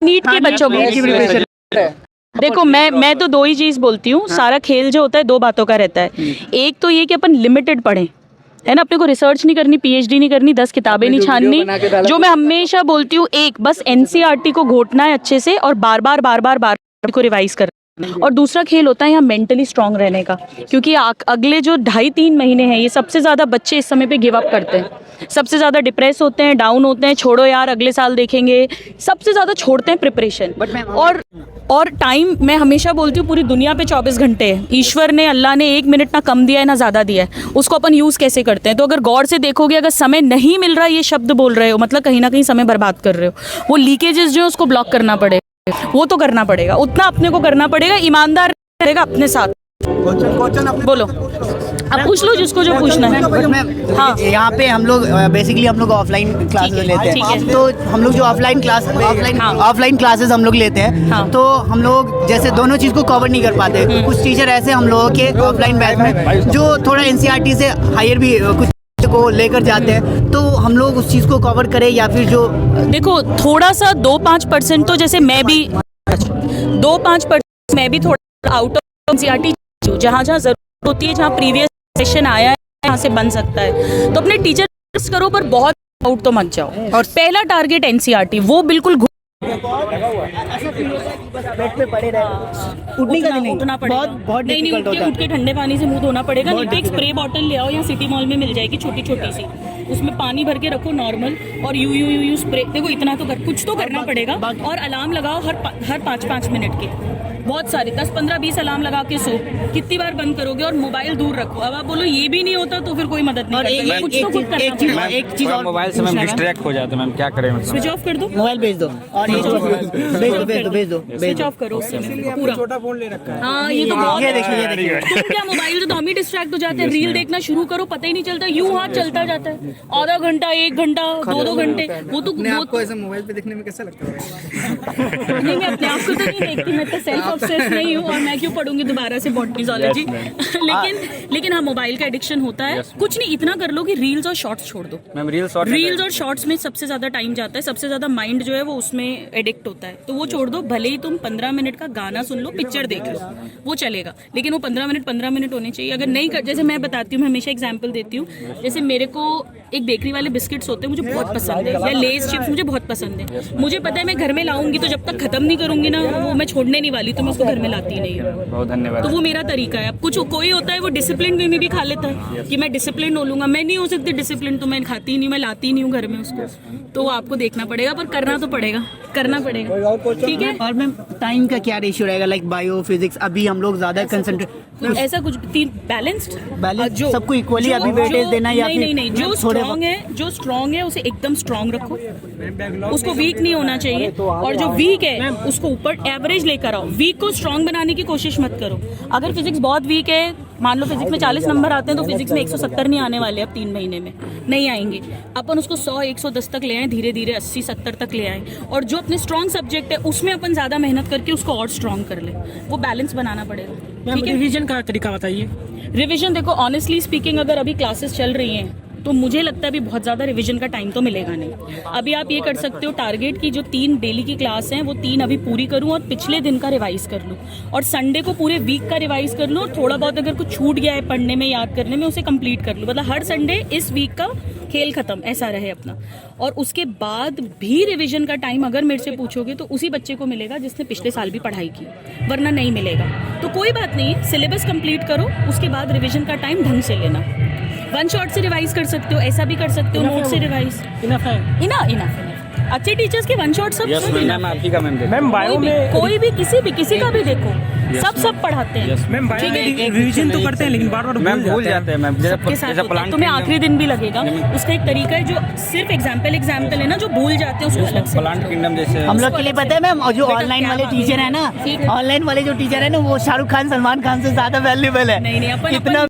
NEET के बच्चों की देखो, मैं तो दो ही चीज बोलती हूँ। सारा खेल जो होता है दो बातों का रहता है। एक तो ये कि अपन लिमिटेड पढ़ें, है ना, अपने को रिसर्च नहीं करनी, पीएचडी नहीं करनी, 10 किताबें नहीं छाननी। जो मैं हमेशा बोलती हूँ, एक बस एनसीईआरटी को घोटना है अच्छे से और बार बार को रिवाइज करना। और दूसरा खेल होता है यहाँ मेंटली स्ट्रांग रहने का, क्योंकि अगले जो 2.5-3 महीने हैं, ये सबसे ज़्यादा बच्चे इस समय पे गिव अप करते हैं, सबसे ज़्यादा डिप्रेस होते हैं, डाउन होते हैं, छोड़ो यार अगले साल देखेंगे, सबसे ज़्यादा छोड़ते हैं प्रिपरेशन। और टाइम मैं हमेशा बोलती हूँ, पूरी दुनिया पे 24 घंटे है। ईश्वर ने, अल्लाह ने 1 मिनट ना कम दिया है ना ज़्यादा दिया है, उसको अपन यूज़ कैसे करते हैं। तो अगर गौर से देखोगे, अगर समय नहीं मिल रहा, ये शब्द बोल रहे हो, मतलब कहीं ना कहीं समय बर्बाद कर रहे हो। वो लीकेजेस जो है उसको ब्लॉक करना पड़ेगा, वो तो करना पड़ेगा, उतना अपने को करना पड़ेगा, ईमानदार रहेगा अपने साथ। बोलो, अब पूछ लो जिसको जो पूछना है। हाँ, यहाँ पे हम लोग बेसिकली हम लोग ऑफलाइन क्लासेस लेते हैं, तो हम लोग जो ऑफलाइन क्लासेस हम लोग लेते हैं, तो हम लोग जैसे दोनों चीज़ को कवर नहीं कर पाते। कुछ टीचर ऐसे हम लोगों के ऑफलाइन बैच में जो थोड़ा एनसीईआरटी से हायर भी कुछ को लेकर जाते हैं, तो हम लोग उस चीज़ को कवर करें या फिर जो देखो थोड़ा सा 2-5% तो जैसे मैं भी 2-5% मैं भी थोड़ा आउट ऑफ एनसीईआरटी, जहाँ जरूरत होती है, जहाँ प्रीवियस सेशन आया है यहाँ से बन सकता है, तो अपने टीचर करो, पर बहुत आउट तो मत जाओ। और पहला टारगेट एनसीईआरटी, वो बिल्कुल बेड पे पड़े रहे, उठने का नहीं, उठना पड़ेगा, बहुत डिफिकल्ट होता है। उठ के ठंडे पानी से मुंह धोना पड़ेगा। नहीं तो एक स्प्रे बॉटल ले आओ, या सिटी मॉल में मिल जाएगी छोटी छोटी सी, उसमें पानी भर के रखो नॉर्मल, और यू स्प्रे। देखो इतना तो कुछ तो करना पड़ेगा। और अलार्म लगाओ हर 5-5 मिनट के, बहुत सारे 10-15-20 अलार्म लगा के सो। कितनी बार बंद करोगे? और मोबाइल दूर रखो। अब आप बोलो ये भी नहीं होता तो फिर कोई मदद नहीं करता। कुछ तो खुद करना पड़ेगा। एक चीज और, मोबाइल से मैम डिस्ट्रैक्ट हो जाते हैं मैम, क्या करें? स्विच ऑफ कर दो, मोबाइल भेज दो, और ये भेज दो स्विच ऑफ करो पूरा। छोटा फोन ले रखा है। हाँ, ये तो बहुत, ये देखिए तुम क्या मोबाइल तो हम ही डिस्ट्रैक्ट हो जाते हैं। रील देखना शुरू करो, पता ही नहीं चलता, यूं हाथ चलता जाता है, आधा घंटा, 1 घंटा, 2-2 घंटे। वो तो आपको ऐसे मोबाइल पे देखने में कैसा लगता है? नहीं, मैं अपने आप को तो नहीं देखती, मैं तो सेल्फ ऑब्सेस्ड नहीं हूँ, और मैं क्यों पढ़ूंगी दोबारा से बॉटनी ज़ूलॉजी। लेकिन हाँ, मोबाइल का एडिक्शन होता है। कुछ नहीं, इतना कर लो कि रील्स और शॉर्ट्स छोड़ दो। मैम रील्स और शॉर्ट्स में सबसे ज्यादा टाइम जाता है, सबसे ज्यादा माइंड जो है वो उसमें एडिक्ट होता है, तो वो छोड़ दो। भले ही तुम 15 मिनट का गाना सुन लो, पिक्चर देख लो, वो चलेगा, लेकिन वो 15 मिनट होने चाहिए। अगर नहीं कर, जैसे मैं बताती हूँ, मैं हमेशा एग्जाम्पल देती हूँ, जैसे मेरे को एक बेकरी वाले बिस्किट्स होते हैं, मुझे बहुत पसंद है, या लेज चिप्स मुझे बहुत पसंद है। मुझे पता है मैं घर में लाऊंगी तो जब तक खत्म नहीं करूंगी ना, वो मैं छोड़ने नहीं वाली, तो मैं उसको घर में लाती नहीं हूँ। बहुत धन्यवाद। तो वो मेरा तरीका है। अब कोई होता है वो डिसिप्लिन वे में भी खा लेता है कि मैं डिसिप्लिन हो लूंगा, मैं नहीं हो सकती डिसिप्लिन, तो मैं खाती नहीं, मैं लाती नहीं हूँ घर में उसको। तो आपको देखना पड़ेगा, पर करना तो पड़ेगा, करना पड़ेगा, ठीक है। और मैम टाइम का क्या रेशियो रहेगा, लाइक बायो फिजिक्स? अभी हम लोग ज्यादा कंसंट्रेट, ऐसा कुछ बैलेंस्ड सबको इक्वली अभी वेटेज देना, या फिर नहीं, जो स्ट्रॉन्ग है उसे एकदम स्ट्रॉन्ग रखो, उसको वीक नहीं होना चाहिए। और जो वीक है उसको ऊपर एवरेज लेकर आओ, वीक को स्ट्रॉन्ग बनाने की कोशिश मत करो। अगर फिजिक्स बहुत वीक है, मान लो फिजिक्स में 40 नंबर आते हैं, तो फिजिक्स में 170 नहीं आने वाले, अब 3 महीने में नहीं आएंगे। अपन उसको 100-110 तक ले आए, धीरे धीरे 80-70 तक ले आए, और जो अपने स्ट्रॉन्ग सब्जेक्ट है उसमें अपन ज्यादा मेहनत करके उसको और स्ट्रॉन्ग कर ले। वो बैलेंस बनाना पड़ेगा, ठीक है। रिवीजन का तरीका बताइए। रिवीजन देखो, ऑनेस्टली स्पीकिंग, अगर अभी क्लासेस चल रही हैं तो मुझे लगता है अभी बहुत ज़्यादा रिवीजन का टाइम तो मिलेगा नहीं। अभी आप ये कर सकते हो, टारगेट की जो 3 डेली की क्लास हैं वो 3 अभी पूरी करूं, और पिछले दिन का रिवाइज कर लूं, और संडे को पूरे वीक का रिवाइज कर लूं, और थोड़ा बहुत अगर कुछ छूट गया है पढ़ने में, याद करने में, उसे कंप्लीट कर लूं। मतलब हर संडे इस वीक का खेल खत्म, ऐसा रहे अपना। और उसके बाद भी रिवीजन का टाइम अगर मेरे से पूछोगे तो उसी बच्चे को मिलेगा जिसने पिछले साल भी पढ़ाई की, वरना नहीं मिलेगा। तो कोई बात नहीं, सिलेबस कंप्लीट करो, उसके बाद रिवीजन का टाइम ढंग से लेना। 1 शॉट से रिवाइज कर सकते हो, ऐसा भी कर सकते हो, नोट से रिवाइज। इनफ अच्छे टीचर्स के 1 शॉट सब मैम बायो में कोई भी किसी का भी देखो, सब पढ़ाते हैं। मैम बायो में रिवीजन तो करते हैं, लेकिन बार भूल जाते हैं मैम। सबके साथ होता है, तुम्हें आखिरी दिन भी लगेगा। उसका एक तरीका है, जो सिर्फ एग्जाम्पल है ना, जो भूल जाते हैं उसको अलग से। प्लांट किंगडम जैसे हम लोग के लिए पता है मैम, और जो ऑनलाइन वाले टीचर है ना, ऑनलाइन वाले जो टीचर है ना, वो शाहरुख खान, सलमान खान से ज्यादा वैल्यूएबल है। नहीं, अपन इतना